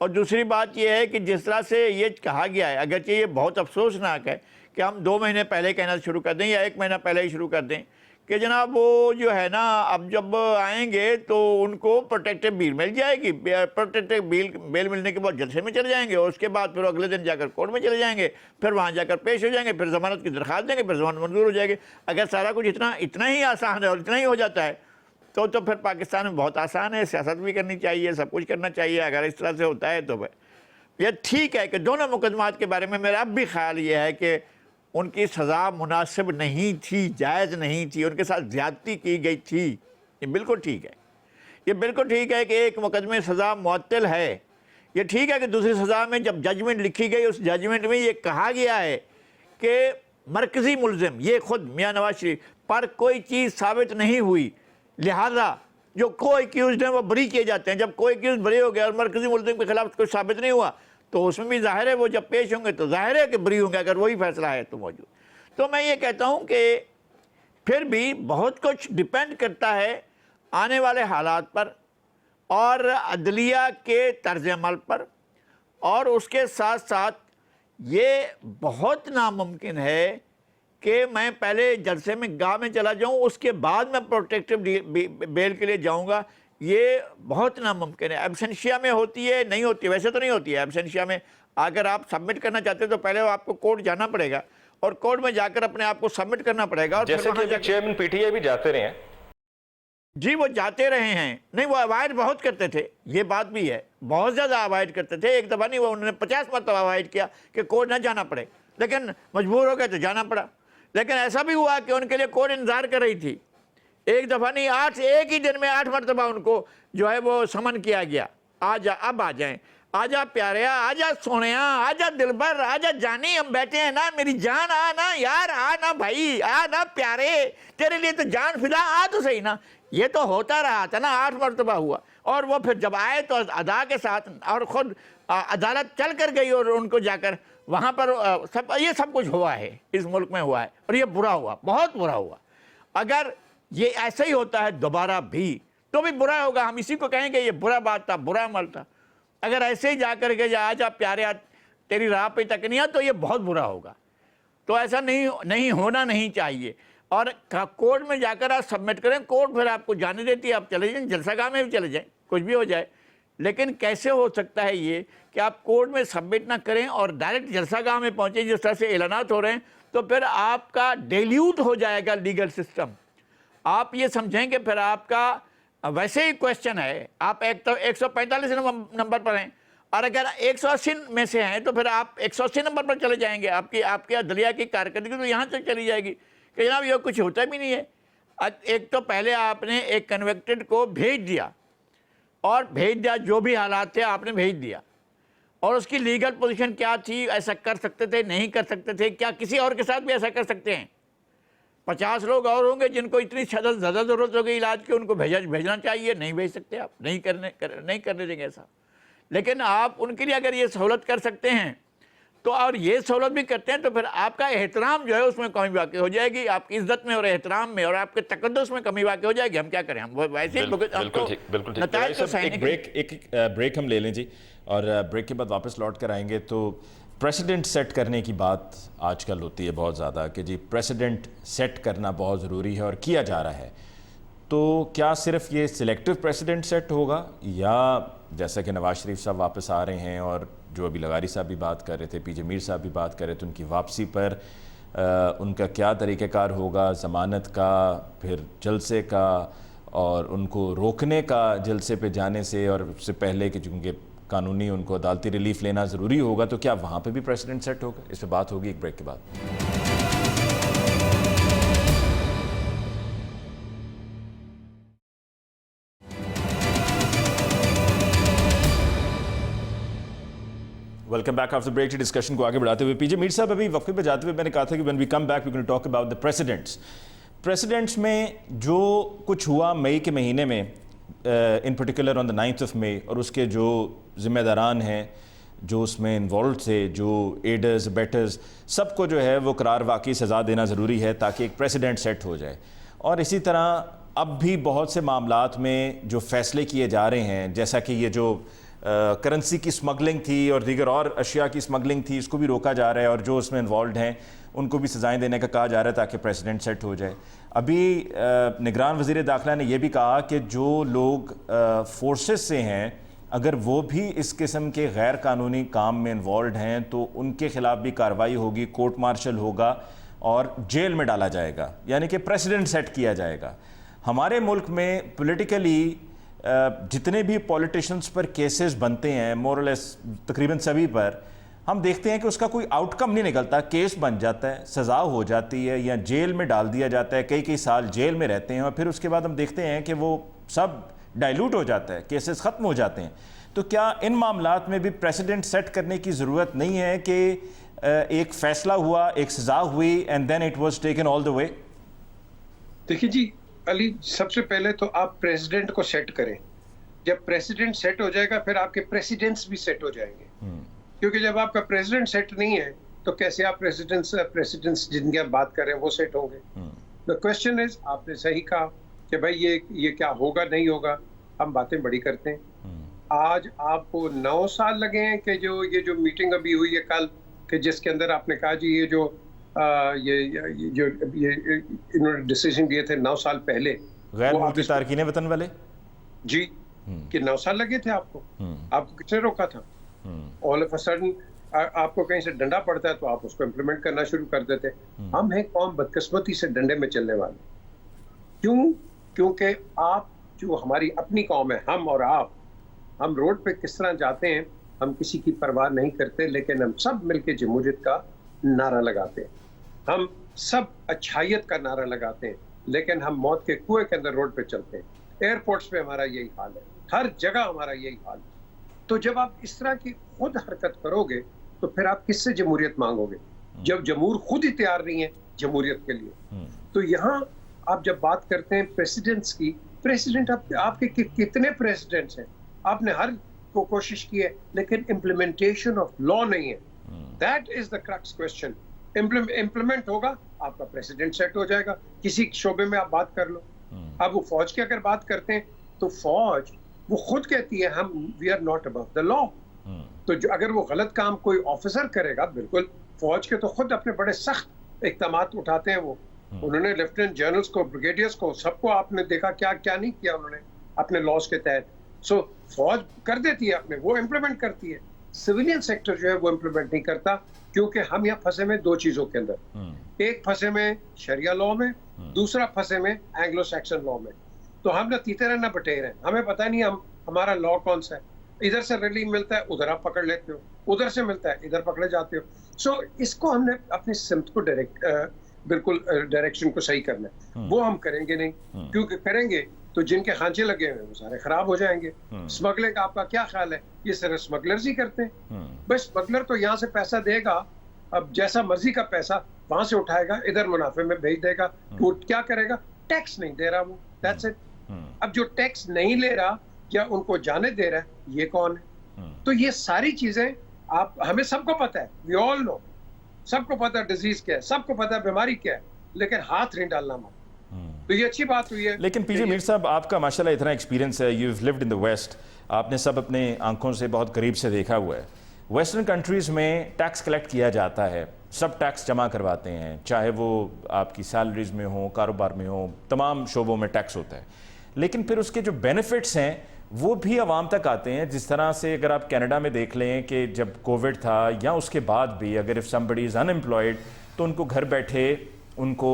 اور دوسری بات یہ ہے کہ جس طرح سے یہ کہا گیا ہے، اگرچہ یہ بہت افسوسناک ہے کہ ہم 2 مہینے پہلے کہنا شروع کر دیں یا 1 مہینہ پہلے ہی شروع کر دیں کہ جناب وہ جو ہے نا اب جب آئیں گے تو ان کو پروٹیکٹیو بیل مل جائے گی. پروٹیکٹیو بیل ملنے کے بعد جلسے میں چلے جائیں گے، اور اس کے بعد پھر اگلے دن جا کر کورٹ میں چلے جائیں گے، پھر وہاں جا کر پیش ہو جائیں گے، پھر ضمانت کی درخواست دیں گے، پھر ضمانت منظور ہو جائے گی. اگر سارا کچھ اتنا ہی آسان ہے اور اتنا ہی ہو جاتا ہے تو پھر پاکستان میں بہت آسان ہے. سیاست بھی کرنی چاہیے، سب کچھ کرنا چاہیے. اگر اس طرح سے ہوتا ہے تو یہ ٹھیک ہے کہ دونوں مقدمات کے بارے میں میرا اب بھی خیال یہ ہے کہ ان کی سزا مناسب نہیں تھی، جائز نہیں تھی، ان کے ساتھ زیادتی کی گئی تھی. یہ بالکل ٹھیک ہے، یہ بالکل ٹھیک ہے کہ ایک مقدمے سزا معطل ہے. یہ ٹھیک ہے کہ دوسری سزا میں جب ججمنٹ لکھی گئی اس ججمنٹ میں یہ کہا گیا ہے کہ مرکزی ملزم یہ خود میاں نواز شریف پر کوئی چیز ثابت نہیں ہوئی، لہذا جو کوئی ایکیوزڈ ہیں وہ بری کیے جاتے ہیں. جب کوئی ایکیوزڈ بری ہو گیا اور مرکزی ملزم کے خلاف کوئی ثابت نہیں ہوا تو اس میں بھی ظاہر ہے وہ جب پیش ہوں گے تو ظاہر ہے کہ بری ہوں گے اگر وہی فیصلہ ہے تو موجود. تو میں یہ کہتا ہوں کہ پھر بھی بہت کچھ ڈیپینڈ کرتا ہے آنے والے حالات پر اور عدلیہ کے طرز عمل پر، اور اس کے ساتھ ساتھ یہ بہت ناممکن ہے کہ میں پہلے جلسے میں گاہ میں چلا جاؤں اس کے بعد میں پروٹیکٹیو بیل کے لیے جاؤں گا. یہ بہت ناممکن ہے. ایبسنشیا میں ہوتی ہے، نہیں ہوتی ہے، ویسے تو نہیں ہوتی ہے. ایبسنشیا میں اگر آپ سبمٹ کرنا چاہتے ہیں تو پہلے آپ کو کورٹ جانا پڑے گا اور کورٹ میں جا کر اپنے آپ کو سبمٹ کرنا پڑے گا. اور جیسے کہ چیئرمین پی ٹی آئی بھی جاتے رہے ہیں. جی وہ جاتے رہے ہیں، نہیں وہ اوائڈ بہت کرتے تھے، یہ بات بھی ہے، بہت زیادہ اوائڈ کرتے تھے. ایک دفعہ نہیں، وہ انہوں نے 50 مرتبہ اوائڈ کیا کہ کورٹ نہ جانا پڑے، لیکن مجبور ہو گئے تو جانا پڑا. لیکن ایسا بھی ہوا کہ ان کے لیے کورٹ انتظار کر رہی تھی. ایک دفعہ نہیں، ایک ہی دن میں 8 مرتبہ ان کو جو ہے وہ سمن کیا گیا، اب آ جائیں، آجا پیاریا، آجا سونیا، آجا دلبر، آجا جانی، ہم بیٹھے ہیں نا، میری جان آ نا یار، آ نا بھائی، آ نا پیارے، تیرے لیے تو جان فدا، آ تو صحیح نا. یہ تو ہوتا رہا تھا نا، 8 مرتبہ ہوا. اور وہ پھر جب آئے تو ادا کے ساتھ، اور خود عدالت چل کر گئی اور ان کو جا کر وہاں پر یہ سب کچھ ہوا ہے، اس ملک میں ہوا ہے، اور یہ برا ہوا، بہت برا ہوا. اگر یہ ایسا ہی ہوتا ہے دوبارہ بھی تو بھی برا ہوگا. ہم اسی کو کہیں گے یہ برا بات تھا، برا عمل تھا. اگر ایسے ہی جا کر کے آجا پیارے تیری راہ پہ تک نہیں آ تو یہ بہت برا ہوگا. تو ایسا نہیں ہونا نہیں چاہیے. اور کورٹ میں جا کر آپ سبمٹ کریں، کورٹ پھر آپ کو جانے دیتی ہے، آپ چلے جائیں، جلسہ گاہ میں بھی چلے جائیں، کچھ بھی ہو جائے. لیکن کیسے ہو سکتا ہے یہ کہ آپ کورٹ میں سبمٹ نہ کریں اور ڈائریکٹ جلسہ گاہ میں پہنچیں جس طرح سے اعلانات ہو رہے ہیں؟ تو پھر آپ کا ڈیلیوٹ ہو جائے گا لیگل سسٹم. آپ یہ سمجھیں کہ پھر آپ کا ویسے ہی کویسچن ہے، آپ ایک تو 145 نمبر پر ہیں، اور اگر 180 میں سے ہیں تو پھر آپ 180 نمبر پر چلے جائیں گے. آپ کی عدلیہ کی کارکردگی تو یہاں تک چلی جائے گی کہ جناب یہ کچھ ہوتا بھی نہیں ہے. ایک تو پہلے آپ نے ایک کنوکٹڈ کو بھیج دیا، اور بھیج دیا، جو بھی حالات تھے آپ نے بھیج دیا، اور اس کی لیگل پوزیشن کیا تھی، ایسا کر سکتے تھے، نہیں کر سکتے تھے، کیا کسی اور کے ساتھ بھی ایسا کر سکتے ہیں؟ 50 لوگ اور ہوں گے جن کو اتنی زیادہ ضرورت ہوگی علاج کی، ان کو بھیجنا چاہیے، نہیں بھیج سکتے آپ، نہیں کرنے دیں گے ایسا. لیکن آپ ان کے لیے اگر یہ سہولت کر سکتے ہیں تو اور یہ سہولت بھی کرتے ہیں تو پھر آپ کا احترام جو ہے اس میں کمی واقع ہو جائے گی, آپ کی عزت میں اور احترام میں اور آپ کے تقدس میں کمی واقع ہو جائے گی. ہم کیا کریں, ہم ویسے ہی بالکل نتائج کو سہنے کے ایک بریک ہم لے لیں جی, اور بریک کے بعد واپس لوٹ کر آئیں گے. تو پریسیڈنٹ سیٹ کرنے کی بات آج کل ہوتی ہے بہت زیادہ کہ جی پریسیڈنٹ سیٹ کرنا بہت ضروری ہے اور کیا جا رہا ہے. تو کیا صرف یہ سلیکٹو پریسیڈنٹ سیٹ ہوگا, یا جیسا کہ نواز شریف صاحب واپس آ رہے ہیں اور جو ابھی لغاری صاحب بھی بات کر رہے تھے, پی جے میر صاحب بھی بات کر رہے تھے, ان کی واپسی پر ان کا کیا طریقہ کار ہوگا, ضمانت کا, پھر جلسے کا, اور ان کو روکنے کا جلسے پہ جانے سے, اور اس سے پہلے کہ چونکہ قانونی ان کو عدالتی ریلیف لینا ضروری ہوگا, تو کیا وہاں پہ بھی پریسیڈنٹ سیٹ ہوگا؟ اس پہ بات ہوگی ایک بریک کے بعد. Welcome back after break. Discussion کو آگے بڑھاتے ہوئے پی جے میر صاحب, ابھی وقفے پہ جاتے ہوئے میں نے کہا تھا کہ when we come back we're going to talk about the precedents میں جو کچھ ہوا مئی کے مہینے میں, in particular on the 9th of May, اور اس کے جو ذمہ داران ہیں جو اس میں انوالوڈ تھے, جو ایڈرز بیٹرز, سب کو جو ہے وہ قرار واقعی سزا دینا ضروری ہے تاکہ ایک پریسیڈنٹ سیٹ ہو جائے. اور اسی طرح اب بھی بہت سے معاملات میں جو فیصلے کیے جا رہے ہیں, جیسا کہ یہ جو کرنسی کی سمگلنگ تھی اور دیگر اور اشیاء کی سمگلنگ تھی, اس کو بھی روکا جا رہا ہے, اور جو اس میں انوالوڈ ہیں ان کو بھی سزائیں دینے کا کہا جا رہا ہے تاکہ پریسیڈنٹ سیٹ ہو جائے. ابھی نگران وزیر داخلہ نے یہ بھی کہا کہ جو لوگ فورسز سے ہیں اگر وہ بھی اس قسم کے غیر قانونی کام میں انوالوڈ ہیں تو ان کے خلاف بھی کارروائی ہوگی, کورٹ مارشل ہوگا اور جیل میں ڈالا جائے گا, یعنی کہ پریسیڈنٹ سیٹ کیا جائے گا. ہمارے ملک میں پولیٹیکلی جتنے بھی پولیٹیشنز پر کیسز بنتے ہیں, مور اور لیس تقریباً سبھی پر, ہم دیکھتے ہیں کہ اس کا کوئی آؤٹ کم نہیں نکلتا. کیس بن جاتا ہے, سزا ہو جاتی ہے, یا جیل میں ڈال دیا جاتا ہے, کئی سال جیل میں رہتے ہیں, اور پھر اس کے بعد ہم دیکھتے ہیں کہ وہ سب ڈائیلوٹ ہو جاتا ہے, کیسز ختم ہو جاتے ہیں. تو کیا ان معاملات میں بھی پریسیڈنٹ سیٹ کرنے کی ضرورت نہیں ہے کہ ایک فیصلہ ہوا, ایک سزا ہوئی, and then it was taken all the way? دیکھیے جی علی, سب سے پہلے تو آپ پریزیڈنٹ کو سیٹ کریں. جب پریزیڈنٹ سیٹ ہو جائے گا پھر آپ کے پریزیڈنٹس بھی سیٹ ہو جائیں گے, کیونکہ جب آپ کا پریزیڈنٹ سیٹ نہیں ہے تو کیسے آپ پریزیڈنٹس جن کی آپ بات کر رہے ہیں وہ سیٹ ہوں گے. The question is, آپ نے صحیح کہا کہ بھائی یہ کیا ہوگا نہیں ہوگا, ہم باتیں بڑی کرتے ہیں. آج آپ کو 9 سال لگے ہیں کہ یہ جو میٹنگ ابھی ہوئی ہے کل, کہ جس کے اندر آپ نے کہا جی یہ جو انہوں نے ڈیسیژن دیے تھے 9 سال پہلے, غیر ملکی تارکین وطن والے, جی کہ 9 سال لگے تھے آپ کو کس نے روکا تھا؟ آل آف اے سڈن آپ کو کہیں سے ڈنڈا پڑتا ہے تو آپ اس کو امپلیمنٹ کرنا شروع کر دیتے. ہم ہیں قوم بدقسمتی سے ڈنڈے میں چلنے والے. کیوں؟ کیونکہ آپ جو ہماری اپنی قوم ہے, ہم اور آپ, ہم روڈ پہ کس طرح جاتے ہیں, ہم کسی کی پرواہ نہیں کرتے, لیکن ہم سب مل کے جمہوریت کا نعرہ لگاتے ہیں. ہم سب اچھائیت کا نعرہ لگاتے ہیں, لیکن ہم موت کے کنویں کے اندر روڈ پہ چلتے ہیں. ایئرپورٹس پہ ہمارا یہی حال ہے, ہر جگہ ہمارا یہی حال ہے. تو جب آپ اس طرح کی خود حرکت کرو گے تو پھر آپ کس سے جمہوریت مانگو گے, جب جمہور خود ہی تیار نہیں ہے جمہوریت کے لیے؟ تو یہاں آپ جب بات کرتے ہیں پریسیڈنٹس کی, پریسیڈنٹ آپ کے کتنے پریسیڈنٹس ہیں, آپ نے ہر کو کوشش کی ہے, لیکن امپلیمنٹیشن آف لا نہیں ہے. That is the crux question. Implement ہوگا آپ کا پریسیڈنٹ سیٹ ہو جائے گا. کسی شعبے میں آپ بات کر لو. اب وہ فوج کی اگر بات کرتے ہیں تو فوج وہ خود کہتی ہے ہم وی آر ناٹ ابو دا لا. تو اگر وہ غلط کام کوئی آفیسر کرے گا, بالکل فوج کے تو خود اپنے بڑے سخت اقدامات اٹھاتے ہیں. وہ انہوں نے لیفٹیننٹ جنرلز کو, بریگیڈیئرز کو, سب کو آپ نے دیکھا کیا کیا نہیں کیا انہوں نے اپنے لاز کے تحت. سو فوج کر دیتی ہے اپنے, وہ امپلیمنٹ کرتی ہے. سویلین سیکٹر جو ہے وہ امپلیمنٹ نہیں کرتا, کیونکہ ہم یہاں پھنسے میں 2 چیزوں کے اندر. ایک پھنسے میں شریعہ لا میں, دوسرا پھنسے میں اینگلو سیکسن لا میں. تو ہم نہ تیتر نہ بٹیر ہیں, ہمیں پتہ نہیں ہمارا لا کون سا ہے. ادھر سے ریلیف ملتا ہے ادھر آپ پکڑ لیتے ہو, ادھر سے ملتا ہے ادھر پکڑے جاتے ہو. سو اس کو ہم نے اپنی سمت کو بالکل ڈائریکشن کو صحیح کرنا ہے. وہ ہم کریں گے نہیں, کیونکہ کریں گے تو جن کے خانچے لگے ہوئے وہ سارے خراب ہو جائیں گے. اسمگلنگ کا آپ کا کیا خیال ہے؟ یہ صرف اسمگلرز ہی کرتے ہیں. بس اسمگلر تو یہاں سے پیسہ دے گا, اب جیسا مرضی کا پیسہ وہاں سے اٹھائے گا, ادھر منافع میں بھیج دے گا. وہ کیا کرے گا؟ ٹیکس نہیں دے رہا وہ, دیٹس اٹ. اب جو ٹیکس نہیں لے رہا یا ان کو جانے دے رہا ہے, یہ کون ہے؟ تو یہ ساری چیزیں آپ ہمیں سب کو پتہ ہے, وی آل نو, سب کو پتہ ہے ڈیزیز کیا ہے, سب کو پتہ ہے بیماری کیا ہے, لیکن ہاتھ نہیں ڈالنا مت. تو یہ اچھی بات ہوئی ہے. لیکن پی جے میر صاحب, آپ کا ماشاءاللہ اتنا ایکسپیرینس ہے, you have lived in the west, آپ نے سب اپنے آنکھوں سے بہت قریب سے دیکھا ہوا ہے. ویسٹرن کنٹریز میں ٹیکس کلیکٹ کیا جاتا ہے, سب ٹیکس جمع کرواتے ہیں, چاہے وہ آپ کی سیلریز میں ہوں, کاروبار میں ہوں, تمام شعبوں میں ٹیکس ہوتا ہے. لیکن پھر اس کے جو بینیفٹس ہیں وہ بھی عوام تک آتے ہیں. جس طرح سے اگر آپ کینیڈا میں دیکھ لیں کہ جب کووڈ تھا یا اس کے بعد بھی, اگر if somebody is unemployed تو ان کو گھر بیٹھے ان کو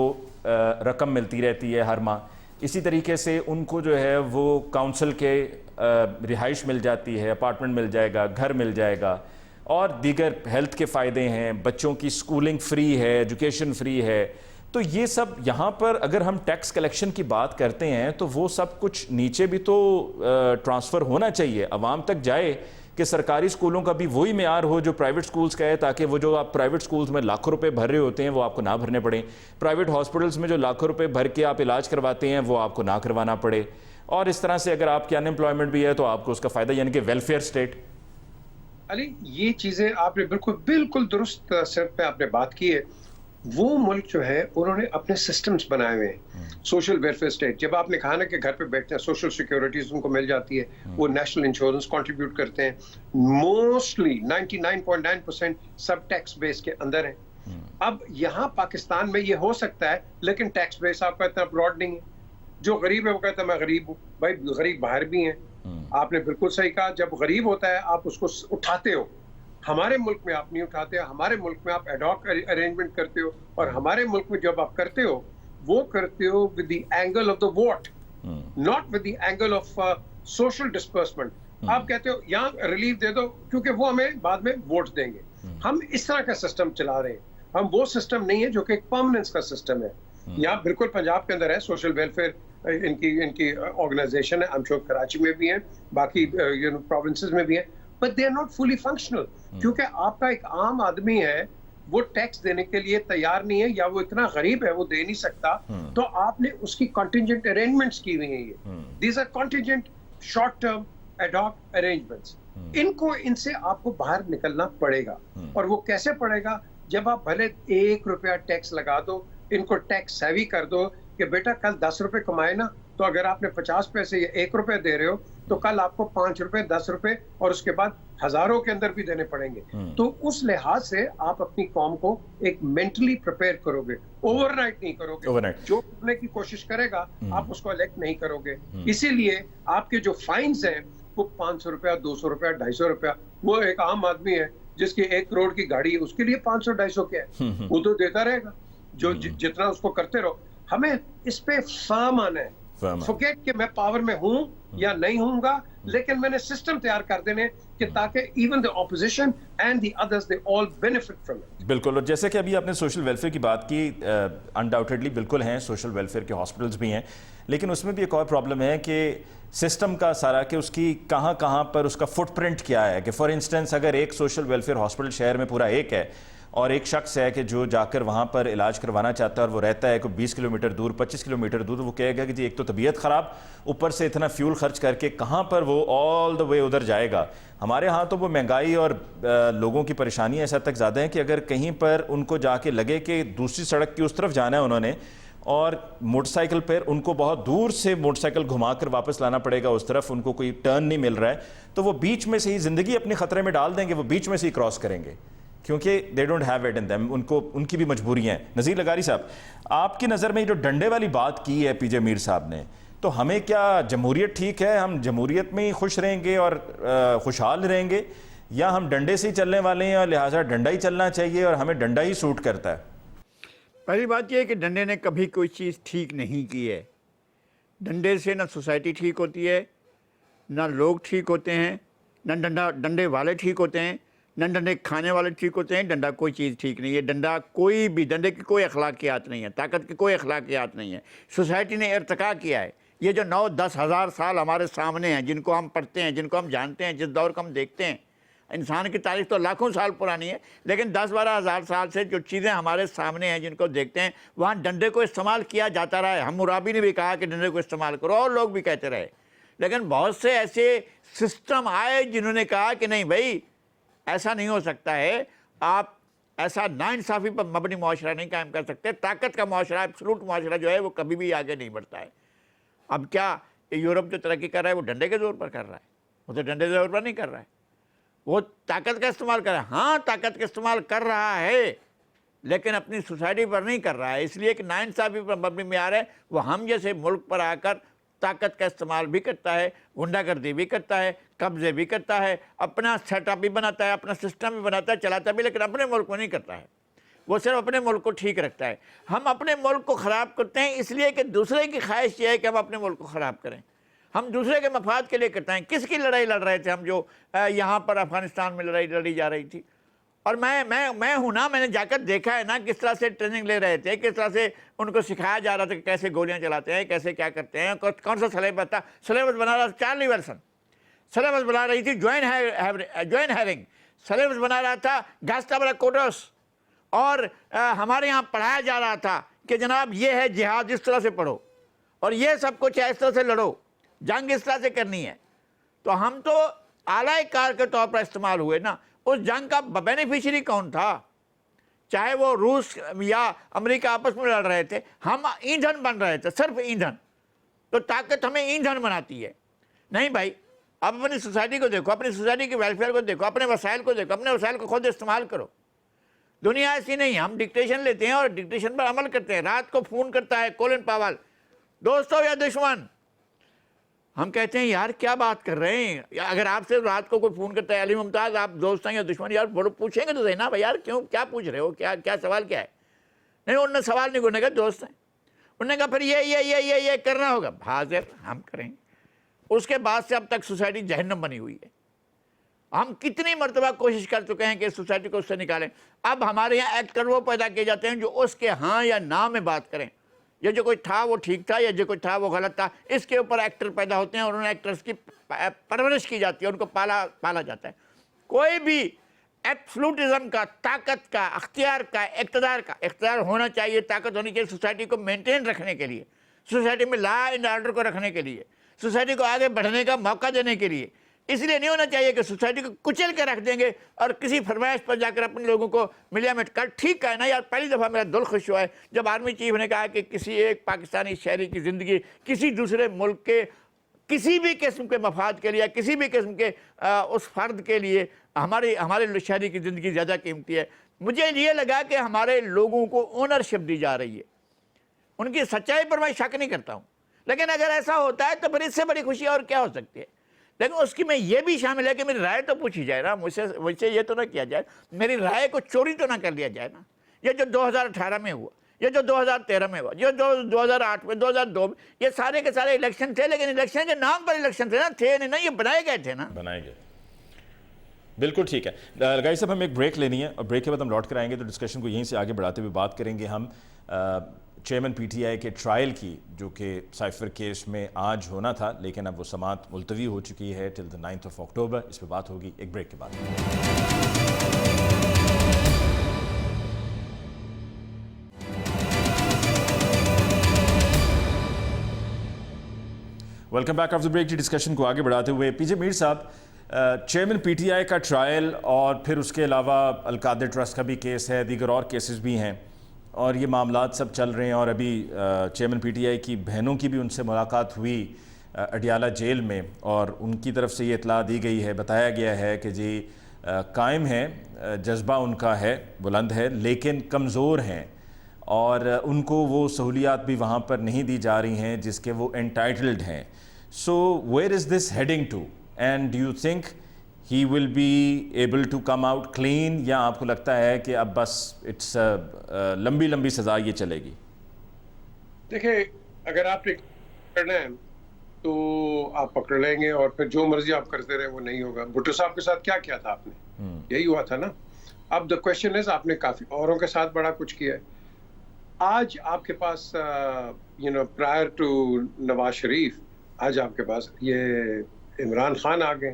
رقم ملتی رہتی ہے ہر ماہ. اسی طریقے سے ان کو جو ہے وہ کاؤنسل کے رہائش مل جاتی ہے, اپارٹمنٹ مل جائے گا, گھر مل جائے گا, اور دیگر ہیلتھ کے فائدے ہیں, بچوں کی سکولنگ فری ہے, ایجوکیشن فری ہے. تو یہ سب یہاں پر اگر ہم ٹیکس کلیکشن کی بات کرتے ہیں تو وہ سب کچھ نیچے بھی تو ٹرانسفر ہونا چاہیے, عوام تک جائے, کہ سرکاری سکولوں کا بھی وہی معیار ہو جو پرائیویٹ سکولز کا ہے, تاکہ وہ جو آپ پرائیویٹ سکولز میں لاکھوں روپے بھر رہے ہوتے ہیں وہ آپ کو نہ بھرنے پڑیں, پرائیویٹ ہاسپٹلز میں جو لاکھوں روپے بھر کے آپ علاج کرواتے ہیں وہ آپ کو نہ کروانا پڑے. اور اس طرح سے اگر آپ کی ان امپلائمنٹ بھی ہے تو آپ کو اس کا فائدہ, یعنی کہ ویلفیئر اسٹیٹ. علی, یہ چیزیں آپ نے بالکل درست سر پہ آپ نے بات کی ہے. وہ ملک جو ہے انہوں نے اپنے سسٹمز بنائے ہوئے ہیں, سوشل ویلفیئر اسٹیٹ. جب آپ نے کہا نا کہ گھر پہ بیٹھتے ہیں, سوشل سیکیورٹیز ان کو مل جاتی ہے, وہ نیشنل انشورنس کنٹریبیوٹ کرتے ہیں, موسٹلی 99.9% سب ٹیکس بیس کے اندر ہیں. اب یہاں پاکستان میں یہ ہو سکتا ہے, لیکن ٹیکس بیس آپ کا اتنا براڈ نہیں ہے. جو غریب ہے وہ کہتا ہے میں غریب ہوں. بھائی غریب باہر بھی ہیں, آپ نے بالکل صحیح کہا. جب غریب ہوتا ہے آپ اس کو اٹھاتے ہو, ہمارے ملک میں آپ نہیں اٹھاتے, ہمارے ملک میں آپ ایڈ ہاک ارینجمنٹ کرتے ہو, اور ہمارے ملک میں جب آپ کرتے ہو وہ کرتے ہو with the angle of the vote, not with the angle of social disbursement. آپ کہتے ہو یہاں ریلیف دے دو کیونکہ وہ ہمیں بعد میں ووٹ دیں گے. ہم اس طرح کا سسٹم چلا رہے ہیں, ہم وہ سسٹم نہیں ہے جو کہ ایک پرماننس کا سسٹم ہے. یہاں بالکل پنجاب کے اندر ہے سوشل ویلفیئر, ان کی آرگنائزیشن ہے, ہم شور کراچی میں بھی ہیں, باقی پروونسز میں بھی ہیں, but they are not fully functional. کیونکہ آپ کا ایک عام آدمی ہے, وہ ٹیکس دینے کے لیے تیار نہیں ہے, یا وہ اتنا غریب ہے وہ دے نہیں سکتا, تو آپ نے اس کی کنٹینجنٹ ارینجمنٹس کی ہوئی ہیں. یہ these are contingent short term ad hoc arrangements. ان سے آپ کو باہر نکلنا پڑے گا. اور وہ کیسے پڑے گا؟ جب آپ بھلے 1 روپیہ ٹیکس لگا دو, ان کو ٹیکس سیوی کر دو کہ بیٹا کل 10 روپے کمائے نا, تو اگر آپ نے 50 پیسے یا 1 روپے دے رہے ہو تو کل آپ کو 5 روپے, 10 روپے, اور اس کے بعد ہزاروں کے اندر بھی دینے پڑیں گے. تو اس لحاظ سے آپ اپنی قوم کو ایک مینٹلی پریپیئر کرو گے, اوور نائٹ نہیں کرو گے. جو کرنے کی کوشش کرے گا آپ اس کو الیکٹ نہیں کرو گے. اسی لیے آپ کے جو فائنز ہیں وہ 500 روپیہ, 200 روپیہ, 250 روپیہ. وہ ایک عام آدمی ہے جس کی 1 کروڑ کی گاڑی ہے, اس کے لیے 500 250 کیا ہے, وہ تو دیتا رہے گا. جو جتنا اس کو کرتے رہو. ہمیں اس پہ فرم آنا ہے. فورگیٹ کہ میں پاور میں ہوں یا نہیں ہوں گا, لیکن میں نے سسٹم تیار کر دینے کہ تاکہ even the opposition and the others they all benefit from it. بالکل. اور جیسے کہ ابھی آپ نے سوشل ویلفیئر کی بات کی, انڈاؤٹیڈلی بالکل ہیں, سوشل ویلفیئر کے ہاسپٹلز بھی ہیں, لیکن اس میں بھی ایک اور پرابلم ہے کہ سسٹم کا سارا, کہ اس کی کہاں پر اس کا فٹ پرنٹ کیا ہے. کہ فار انسٹنس اگر ایک سوشل ویلفیئر ہاسپٹل شہر میں پورا ایک ہے, اور ایک شخص ہے کہ جو جا کر وہاں پر علاج کروانا چاہتا ہے, اور وہ رہتا ہے کوئی 20 کلومیٹر دور, 25 کلومیٹر دور, وہ کہے گا کہ جی ایک تو طبیعت خراب, اوپر سے اتنا فیول خرچ کر کے کہاں پر وہ آل دا وے ادھر جائے گا. ہمارے ہاں تو وہ مہنگائی اور لوگوں کی پریشانی ایسا تک زیادہ ہے کہ اگر کہیں پر ان کو جا کے لگے کہ دوسری سڑک کی اس طرف جانا ہے انہوں نے, اور موٹر سائیکل پر ان کو بہت دور سے موٹر سائیکل گھما کر واپس لانا پڑے گا اس طرف, ان کو کوئی ٹرن نہیں مل رہا ہے, تو وہ بیچ میں سے ہی زندگی اپنے خطرے میں ڈال دیں گے, وہ بیچ میں سے ہی کراس کریں گے, کیونکہ they don't have it in them. ان کی بھی مجبوریاں ہیں. نذیر لغاری صاحب, آپ کی نظر میں جو ڈنڈے والی بات کی ہے پی جے میر صاحب نے, تو ہمیں کیا جمہوریت ٹھیک ہے, ہم جمہوریت میں ہی خوش رہیں گے اور خوشحال رہیں گے, یا ہم ڈنڈے سے ہی چلنے والے ہیں اور لہٰذا ڈنڈا ہی چلنا چاہیے اور ہمیں ڈنڈا ہی سوٹ کرتا ہے؟ پہلی بات یہ ہے کہ ڈنڈے نے کبھی کوئی چیز ٹھیک نہیں کی ہے. ڈنڈے سے نہ سوسائٹی ٹھیک ہوتی ہے, نہ لوگ ٹھیک ہوتے ہیں, نہ ڈنڈے والے ٹھیک ہوتے ہیں, نہ ڈنڈے کھانے والے ٹھیک ہوتے ہیں. ڈنڈا کوئی چیز ٹھیک نہیں ہے. ڈنڈے کی کوئی اخلاقیات نہیں ہے, طاقت کی کوئی اخلاقیات نہیں ہے. سوسائٹی نے ارتقا کیا ہے. یہ جو 9-10 ہزار سال ہمارے سامنے ہیں, جن کو ہم پڑھتے ہیں, جن کو ہم جانتے ہیں, جس دور کو ہم دیکھتے ہیں, انسان کی تاریخ تو لاکھوں سال پرانی ہے, لیکن 10-12 ہزار سال سے جو چیزیں ہمارے سامنے ہیں, جن کو دیکھتے ہیں, وہاں ڈنڈے کو استعمال کیا جاتا رہا ہے. حمورابی نے بھی کہا کہ ڈنڈے کو استعمال کرو, اور لوگ بھی کہتے رہے. لیکن بہت سے ایسے سسٹم آئے جنہوں نے کہا کہ نہیں بھائی, ایسا نہیں ہو سکتا ہے. آپ ایسا ناانصافی پر مبنی معاشرہ نہیں قائم کر سکتے. طاقت کا معاشرہ, ایبسولوٹ معاشرہ جو ہے وہ کبھی بھی آگے نہیں بڑھتا ہے. اب کیا یورپ جو ترقی کر رہا ہے وہ ڈنڈے کے زور پر کر رہا ہے؟ وہ تو ڈنڈے کے زور پر نہیں کر رہا ہے, وہ طاقت کا استعمال کر رہا ہے. ہاں طاقت کا استعمال کر رہا ہے لیکن اپنی سوسائٹی پر نہیں کر رہا ہے, اس لیے کہ ناانصافی پر مبنی معیار ہے. وہ ہم جیسے ملک پر آ کر طاقت کا استعمال بھی کرتا ہے, غنڈہ گردی بھی کرتا ہے, قبضے بھی کرتا ہے, اپنا سیٹ اپ بھی بناتا ہے, اپنا سسٹم بھی بناتا ہے, چلاتا بھی, لیکن اپنے ملک کو نہیں کرتا ہے. وہ صرف اپنے ملک کو ٹھیک رکھتا ہے. ہم اپنے ملک کو خراب کرتے ہیں اس لیے کہ دوسرے کی خواہش یہ ہے کہ ہم اپنے ملک کو خراب کریں. ہم دوسرے کے مفاد کے لیے کرتے ہیں. کس کی لڑائی لڑ رہے تھے ہم جو یہاں پر افغانستان میں لڑائی لڑی جا رہی تھی؟ اور میں ہوں نا, میں نے جا کر دیکھا ہے نا کس طرح سے ٹریننگ لے رہے تھے, کس طرح سے ان کو سکھایا جا رہا تھا کہ کیسے گولیاں چلاتے ہیں, کیسے کیا کرتے ہیں, کون سا سلیبس تھا. سلیبس بنا رہا تھا چارلی ولسن, سلیبس بنا رہی تھی جوائن ہیرنگ, سلیبس بنا رہا تھا گاسٹابرا کوٹوس, اور ہمارے یہاں پڑھایا جا رہا تھا کہ جناب یہ ہے جہاد, اس طرح سے پڑھو, اور یہ سب کچھ ہے, اس طرح سے لڑو, جنگ اس طرح سے کرنی ہے. تو ہم تو اعلی کار کے طور پر استعمال ہوئے نا. اس جنگ کا بینیفیشری کون تھا؟ چاہے وہ روس یا امریکہ آپس میں لڑ رہے تھے, ہم ایندھن بن رہے تھے, صرف ایندھن. تو طاقت ہمیں ایندھن بناتی ہے. نہیں بھائی, آپ اپنی سوسائٹی کو دیکھو, اپنی سوسائٹی کے ویلفیئر کو دیکھو, اپنے وسائل کو دیکھو, اپنے وسائل کو خود استعمال کرو. دنیا ایسی نہیں. ہم ڈکٹیشن لیتے ہیں اور ڈکٹیشن پر عمل کرتے ہیں. رات کو فون کرتا ہے کولن پاول, دوستو یا دشمن, ہم کہتے ہیں یار کیا بات کر رہے ہیں. اگر آپ سے رات کو کوئی فون کرتا ہے علی ممتاز آپ دوست ہیں یا دشمن, یار بڑو پوچھیں گے تو صحیح نا بھائی, یار کیوں, کیا پوچھ رہے ہو, کیا سوال کیا ہے؟ نہیں, انہوں نے سوال نہیں, انہوں نے کہا دوست ہیں, انہوں نے کہا پھر یہ کرنا ہوگا. حاضر, ہم کریں گے. اس کے بعد سے اب تک سوسائٹی جہنم بنی ہوئی ہے. ہم کتنی مرتبہ کوشش کر چکے ہیں کہ اس سوسائٹی کو اس سے نکالیں. اب ہمارے یہاں ایکٹر وہ پیدا کیے جاتے ہیں جو اس کے ہاں یا نہ میں بات کریں. یہ جو کوئی تھا وہ ٹھیک تھا, یا جو کوئی تھا وہ غلط تھا, اس کے اوپر ایکٹر پیدا ہوتے ہیں اور انہیں ایکٹرز کی پرورش کی جاتی ہے, ان کو پالا جاتا ہے. کوئی بھی ایبسولوٹزم کا, طاقت کا, اختیار کا, اقتدار ہونا چاہیے, طاقت ہونی چاہیے سوسائٹی کو مینٹین رکھنے کے لیے, سوسائٹی میں لا اینڈ آرڈر کو رکھنے کے لیے, سوسائٹی کو آگے بڑھنے کا موقع دینے کے لیے. اس لیے نہیں ہونا چاہیے کہ سوسائٹی کو کچل کے رکھ دیں گے اور کسی فرمائش پر جا کر اپنے لوگوں کو ملیامٹ کر. ٹھیک ہے نا یار, پہلی دفعہ میرا دل خوش ہوا ہے جب آرمی چیف نے کہا کہ کسی ایک پاکستانی شہری کی زندگی کسی دوسرے ملک کے کسی بھی قسم کے مفاد کے لیے, کسی بھی قسم کے اس فرد کے لیے ہمارے شہری کی زندگی زیادہ قیمتی ہے. مجھے یہ لگا کہ ہمارے لوگوں کو اونرشپ دی جا رہی ہے. ان کی سچائی پر میں شک نہیں کرتا ہوں, لیکن اگر ایسا ہوتا ہے تو پھر اس سے بڑی خوشی اور کیا ہو سکتی ہے. لیکن اس کی میں یہ بھی شامل ہے کہ میری رائے تو پوچھی جائے نا, مجھ سے یہ تو نہ کیا جائے, میری رائے کو چوری تو نہ کر لیا جائے نا. یہ جو 2018 میں ہوا, یہ جو 2013 میں ہوا, یہ جو 2008 میں, 2002 میں, یہ سارے کے سارے الیکشن تھے, لیکن الیکشن کے نام پر الیکشن تھے نا, تھے نہیں, یہ بنائے گئے تھے نا. بنائے گئے. بالکل ٹھیک ہے. لگائی صاحب ہمیں ایک بریک لینی ہے, اور بریک کے بعد ہم لوٹ کر آئیں گے تو ڈسکشن کو یہیں سے آگے بڑھاتے ہوئے بات کریں گے ہم چیئرمین پی ٹی آئی کے ٹرائل کی, جو کہ سائفر کیس میں آج ہونا تھا, لیکن اب وہ سماعت ملتوی ہو چکی ہے ٹل 9 اکتوبر. اس پہ بات ہوگی ایک بریک کے بعد. Welcome back of the break. Discussion کو آگے بڑھاتے ہوئے پی جے میر صاحب, چیئرمین پی ٹی آئی کا ٹرائل اور پھر اس کے علاوہ القادر ٹرسٹ کا بھی کیس ہے, دیگر اور کیسز بھی ہیں, اور یہ معاملات سب چل رہے ہیں. اور ابھی چیئرمین پی ٹی آئی کی بہنوں کی بھی ان سے ملاقات ہوئی اڈیالہ جیل میں, اور ان کی طرف سے یہ اطلاع دی گئی ہے, بتایا گیا ہے کہ جی قائم ہے, جذبہ ان کا ہے, بلند ہے, لیکن کمزور ہیں, اور ان کو وہ سہولیات بھی وہاں پر نہیں دی جا رہی ہیں جس کے وہ انٹائٹلڈ ہیں. So where is this heading to, and do you think he will be able to come out clean, یا آپ کو لگتا ہے کہ اب بس اٹس لمبی سزا یہ چلے گی؟ دیکھیں, اگر آپ نے کرنا ہے تو آپ پکڑ لیں گے, اور پھر جو مرضی آپ کرتے رہے وہ نہیں ہوگا. بھٹو صاحب کے ساتھ کیا تھا آپ نے, یہی ہوا تھا نا. اب دا کوشچن از, آپ نے کافی اوروں کے ساتھ بڑا کچھ کیا ہے. آج آپ کے پاس پرائر ٹو نواز شریف, آج آپ کے پاس یہ عمران خان آ گئے,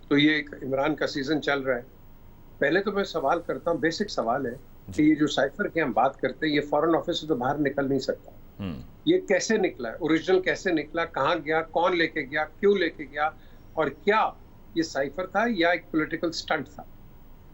تو یہ ایک عمران کا سیزن چل رہا ہے. پہلے تو میں سوال کرتا ہوں, بیسک سوال ہے کہ یہ جو سائفر کی ہم بات کرتے ہیں, یہ فارن آفس سے تو باہر نکل نہیں سکتا. یہ کیسے نکلا ہے, اوریجنل کیسے نکلا, کہاں گیا, کون لے کے گیا, کیوں لے کے گیا, اور کیا یہ سائفر تھا یا ایک پولیٹیکل سٹنٹ تھا؟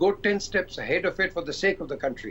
go 10 steps ahead of it for the sake of the country.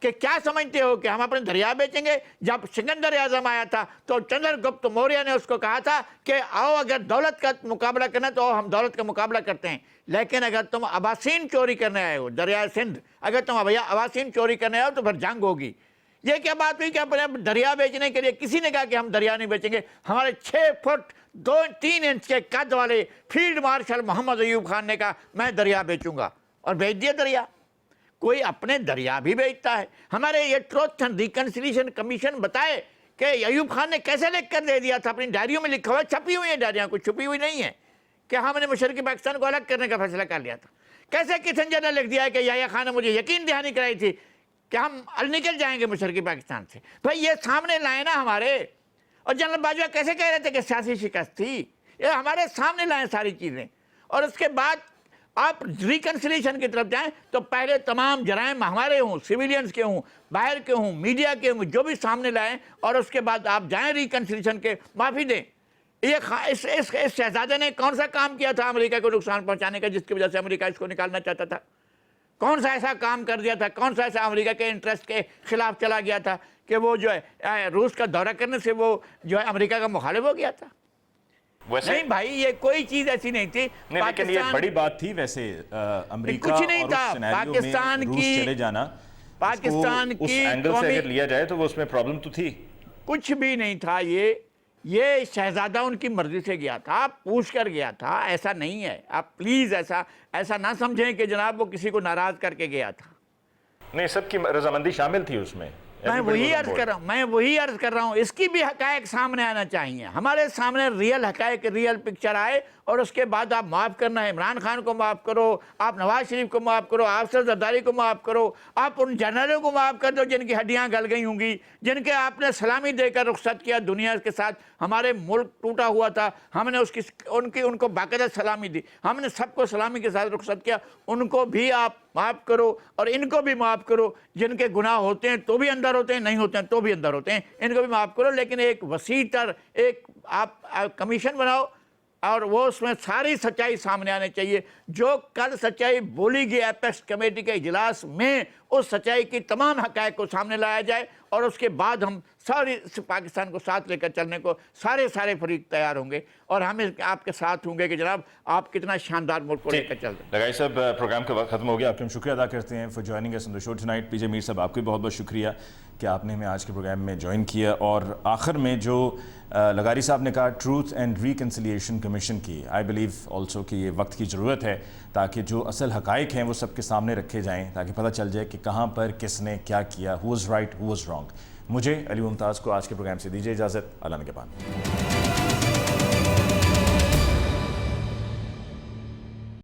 کہ کیا سمجھتے ہو کہ ہم اپنے دریا بیچیں گے؟ جب سکندر اعظم آیا تھا تو چندرگپت موریہ نے اس کو کہا تھا کہ آؤ اگر دولت کا مقابلہ کرنا تو ہم دولت کا مقابلہ کرتے ہیں، لیکن اگر تم اباسین چوری کرنے آئے ہو دریائے سندھ، اگر تم اباسین چوری کرنے آئے ہو تو پھر جنگ ہوگی۔ یہ کیا بات ہوئی کہ اپنے دریا بیچنے کے لیے کسی نے کہا کہ ہم دریا نہیں بیچیں گے؟ ہمارے 6 فٹ 3 انچ کے قد والے فیلڈ مارشل محمد ایوب خان نے کہا میں دریا بیچوں گا، اور بیچ دیا دریا۔ کوئی اپنے دریا بھی بیچتا ہے؟ ہمارے یہ ٹروتھ اینڈ ریکنسیلیشن کمیشن بتائے کہ ایوب خان نے کیسے لکھ کر دے دیا تھا، اپنی ڈائریوں میں لکھا ہوا، چھپی ہوئی ہیں ڈائریاں، کچھ چھپی ہوئی نہیں ہے، کہ ہم نے مشرقی پاکستان کو الگ کرنے کا فیصلہ کر لیا تھا۔ کیسے کسنجر نے لکھ دیا ہے کہ یحییٰ خان نے مجھے یقین دہانی کرائی تھی کہ ہم نکل جائیں گے مشرقی پاکستان سے۔ بھائی یہ سامنے لائے نا ہمارے، اور جنرل باجوہ کیسے کہہ رہے تھے کہ سیاسی شکست تھی؟ یہ ہمارے سامنے لائیں ساری چیزیں، اور اس کے بعد آپ ریکنسیلیشن کی طرف جائیں تو پہلے تمام جرائم ہمارے ہوں، سویلینز کے ہوں، باہر کے ہوں، میڈیا کے ہوں، جو بھی سامنے لائیں، اور اس کے بعد آپ جائیں ریکنسیلیشن کے، معافی دیں۔ اس شہزادے نے کون سا کام کیا تھا امریکہ کو نقصان پہنچانے کا جس کی وجہ سے امریکہ اس کو نکالنا چاہتا تھا؟ کون سا ایسا کام کر دیا تھا؟ کون سا ایسا امریکہ کے انٹرسٹ کے خلاف چلا گیا تھا کہ وہ جو ہے روس کا دورہ کرنے سے وہ جو ہے امریکہ کا مخالف ہو گیا تھا؟ نہیں بھائی، یہ کوئی چیز ایسی نہیں تھی۔ لیکن یہ بڑی بات تھی ویسے امریکہ کچھ نہیں اور تھا، اس سیناریو میں پاکستان روس کی چلے جانا، پاکستان اس کی اینگل سے اگر لیا جائے تو وہ اس میں پرابلم تو تھی۔ کچھ بھی نہیں تھا۔ یہ شہزادہ ان کی مرضی سے گیا تھا، پوچھ کر گیا تھا، ایسا نہیں ہے۔ آپ پلیز ایسا نہ سمجھیں کہ جناب وہ کسی کو ناراض کر کے گیا تھا۔ نہیں، سب کی رضامندی شامل تھی اس میں۔ میں وہی عرض کر رہا ہوں، اس کی بھی حقائق سامنے آنا چاہیے، ہمارے سامنے ریئل حقائق، ریئل پکچر آئے، اور اس کے بعد آپ معاف کرنا ہے عمران خان کو معاف کرو، آپ نواز شریف کو معاف کرو، آپ افسر زرداری کو معاف کرو، آپ ان جنرلوں کو معاف کر دو جن کی ہڈیاں گل گئی ہوں گی، جن کے آپ نے سلامی دے کر رخصت کیا دنیا کے ساتھ۔ ہمارے ملک ٹوٹا ہوا تھا، ہم نے ان کو باقاعدہ سلامی دی، ہم نے سب کو سلامی کے ساتھ رخصت کیا، ان کو بھی آپ معاف کرو، اور ان کو بھی معاف کرو جن کے گناہ ہوتے ہیں تو بھی اندر ہوتے ہیں، نہیں ہوتے ہیں تو بھی اندر ہوتے ہیں، ان کو بھی معاف کرو۔ لیکن ایک وسیع تر ایک آپ کمیشن بناؤ، اور وہ اس میں ساری سچائی سامنے آنے چاہیے۔ جو کل سچائی بولی گئی ایپیکس کمیٹی کے اجلاس میں، اس سچائی کی تمام حقائق کو سامنے لایا جائے، اور اس کے بعد ہم ساری پاکستان کو ساتھ لے کر چلنے کو سارے فریق تیار ہوں گے، اور ہم آپ کے ساتھ ہوں گے کہ جناب آپ کتنا شاندار ملک کو لے کر چل رہے ہیں۔ لگائی صاحب، پروگرام کا وقت ختم ہو گیا، آپ کے ہم شکریہ ادا کرتے ہیں for joining us on the show tonight. پی جے میر صاحب، آپ کو بہت بہت شکریہ کہ آپ نے ہمیں آج کے پروگرام میں جوائن کیا، اور آخر میں جو لغاری صاحب نے کہا ٹروتھ اینڈ ریکنسیلیشن کمیشن کی، آئی بلیو آلسو کہ یہ وقت کی ضرورت ہے تاکہ جو اصل حقائق ہیں وہ سب کے سامنے رکھے جائیں، تاکہ پتہ چل جائے کہ کہاں پر کس نے کیا کیا، who was right who was wrong. مجھے علی ممتاز کو آج کے پروگرام سے دیجیے اجازت، اللہ نگہبان۔